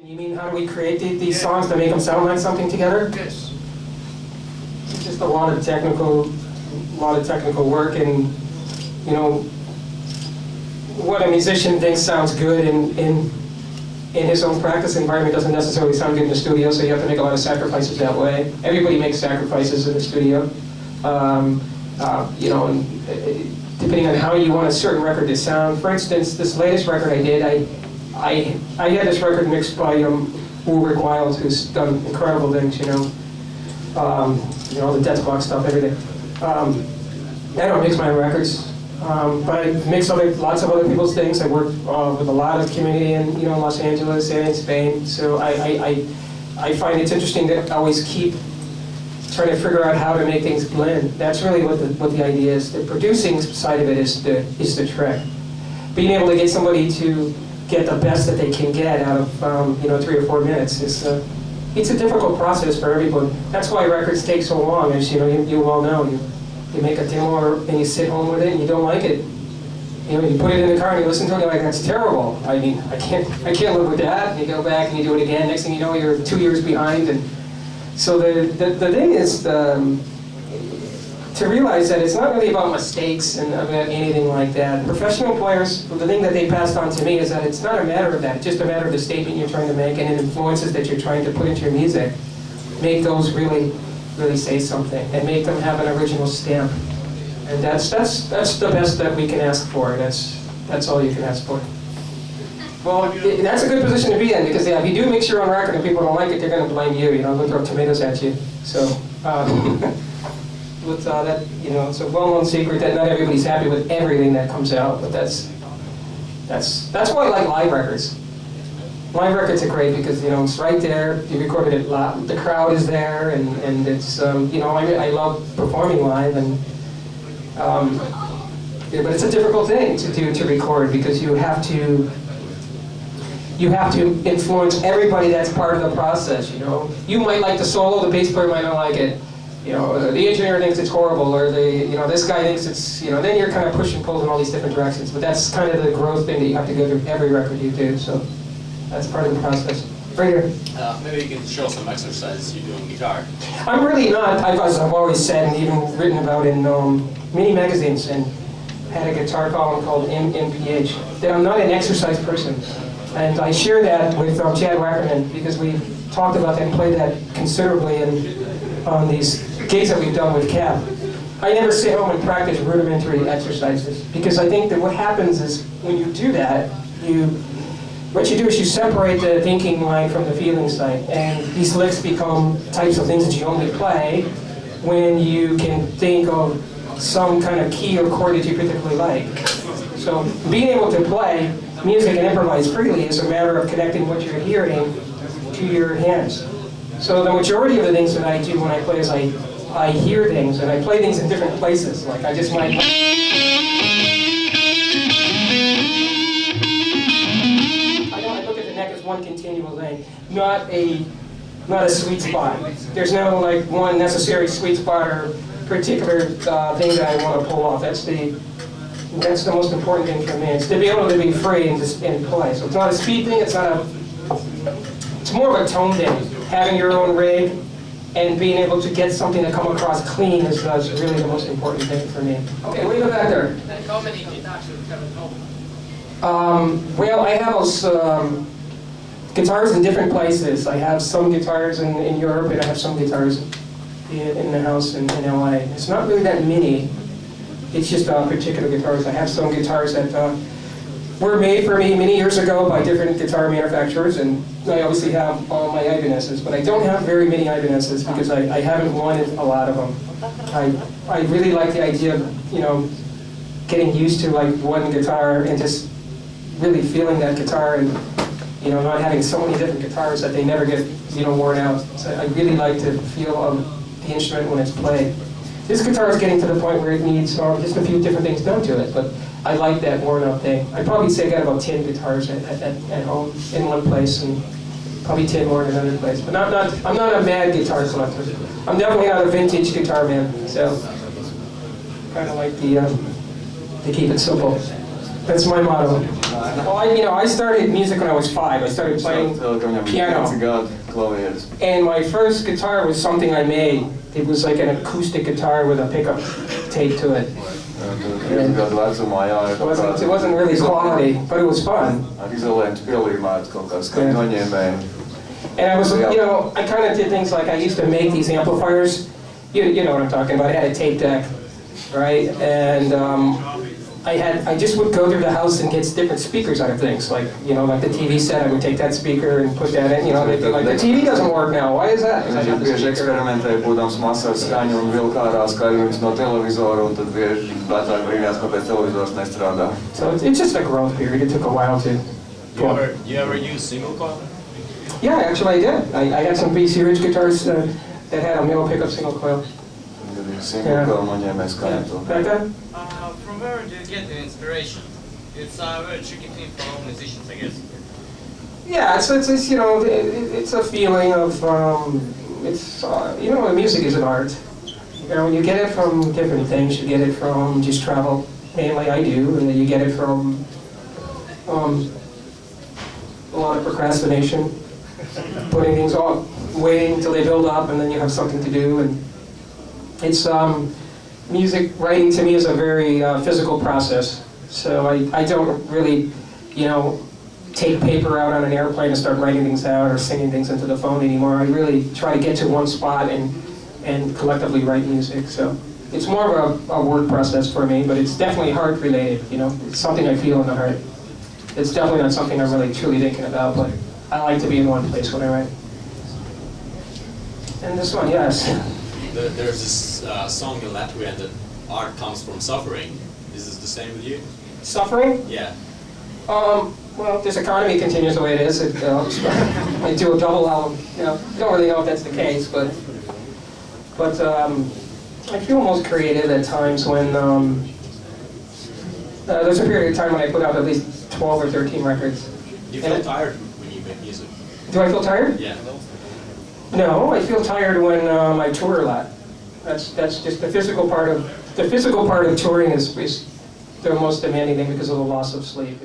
You mean how do we create these songs to make them sound like something together? Yes. It's just a lot of technical work, and you know what a musician thinks sounds good in his own practice environment doesn't necessarily sound good in the studio. So you have to make a lot of sacrifices that way. Everybody makes sacrifices in the studio. You know, and, depending on how you want a certain record to sound. For instance, this latest record I did, I had this record mixed by Ulrich Wild, who's done incredible things, you know, the Deathbox stuff, everything. I don't mix my own records, but I mix lots of other people's things. I work with a lot of community in Los Angeles and in Spain, so I find it's interesting to always keep trying to figure out how to make things blend. That's really what the idea is. The producing side of it is the trick. Being able to get somebody to get the best that they can get out of 3 or 4 minutes is it's a difficult process for everyone. That's why records take so long, as you all know. You make a demo and you sit home with it and you don't like it. You put it in the car and you listen to it and you're like, that's terrible. I mean, I can't live with that. And you go back and you do it again. Next thing you know, you're 2 years behind. And so the thing is to realize that it's not really about mistakes and about anything like that. Professional players, the thing that they passed on to me is that it's not a matter of that. It's just a matter of the statement you're trying to make and the influences that you're trying to put into your music. Make those really say something and make them have an original stamp. And that's the best that we can ask for. That's all you can ask for. Well, that's a good position to be in, because if you do mix your own record and people don't like it, they're going to blame you. They'll throw tomatoes at you. So, with that, it's a well-known secret that not everybody's happy with everything that comes out. But that's why I like live records. Live records are great because it's right there. You recorded it live. The crowd is there, and it's I love performing live, and but it's a difficult thing to record because you have to influence everybody that's part of the process. You might like the solo, the bass player might not like it. The engineer thinks it's horrible, or this guy thinks it's then you're kind of pushing, pulls in all these different directions. But that's kind of the growth thing that you have to go through every record you do. So that's part of the process. Right here. Maybe you can show some exercises you do on guitar. I'm really not. As I've always said and even written about in many magazines, and had a guitar column called MPH, that I'm not an exercise person. And I share that with Chad Wackerman because we've talked about that and played that considerably on these gigs that we've done with Cap. I never sit home and practice rudimentary exercises because I think that what happens is when you do that, what you do is you separate the thinking mind from the feeling side, and these licks become types of things that you only play when you can think of some kind of key or chord that you particularly like. So being able to play music and improvise freely is a matter of connecting what you're hearing to your hands. So the majority of the things that I do when I play is I hear things, and I play things in different places. Like I just might... I look at the neck as one continual thing, not a sweet spot. There's no one necessary sweet spot or particular thing that I want to pull off. That's the most important thing for me. It's to be able to be free and play. So it's not a speed thing. It's more of a tone thing. Having your own rig and being able to get something to come across clean is really the most important thing for me. Okay, what do you got back there? How many guitars do you have at home? Well, I have guitars in different places. I have some guitars in Europe, and I have some guitars in the house in LA. It's not really that many. It's just particular guitars. I have some guitars that were made for me many years ago by different guitar manufacturers, and I obviously have all my Ibanez's, but I don't have very many Ibanez's because I haven't wanted a lot of them. I really like the idea of getting used to one guitar and just really feeling that guitar, and not having so many different guitars that they never get worn out. So I really like to feel the instrument when it's played. This guitar is getting to the point where it needs just a few different things done to it, but I like that worn-out thing. I'd probably say I got about 10 guitars at home in one place, and probably 10 more in another place. But I'm not a mad guitar collector. I'm definitely not a vintage guitar man, so kind of like to keep it simple. That's my motto. Well, I started music when I was 5. I started playing piano. And my first guitar was something I made. It was like an acoustic guitar with a pickup tape to it. It wasn't really quality, but it was fun. And I was, I kind of did things like I used to make these amplifiers. You know what I'm talking about. I had a tape deck, right? And I just would go through the house and get different speakers out of things. Like, like the TV set, I would take that speaker and put that in. Like the TV doesn't work now. Why is that? Because I have the speaker. Eksperimentēju, būdams mazs ar skaņu un vilku ārā skaļums no televizora, un tad bieži vecāki brīnījās, kāpēc televizors nestrādā. So it's just a growth period. It took a while to. You ever use single coil? Yeah, actually I did. I had some BC Ridge guitars that had a middle pickup single coil. Like that? From where do you get the inspiration? It's a very tricky thing for all musicians, I guess. Yeah, it's a feeling of music is an art. You get it from different things. You get it from just travel, mainly I do, and then you get it from a lot of procrastination, putting things off, waiting until they build up, and then you have something to do. And it's music writing to me is a very physical process. So I don't really, take paper out on an airplane and start writing things out or singing things into the phone anymore. I really try to get to one spot and collectively write music. So it's more of a word process for me, but it's definitely heart related. It's something I feel in the heart. It's definitely not something I'm really truly thinking about, but I like to be in one place when I write. And this one, yes. There's this song in Latvian that art comes from suffering. Is this the same with you? Suffering? Yeah. Well, if this economy continues the way it is, I do a double album. Don't really know if that's the case, but I feel most creative at times when there's a period of time when I put out at least 12 or 13 records. Do you feel tired when you make music? Do I feel tired? Yeah. No, I feel tired when I tour a lot. That's just the physical part of touring is the most demanding thing because of the loss of sleep.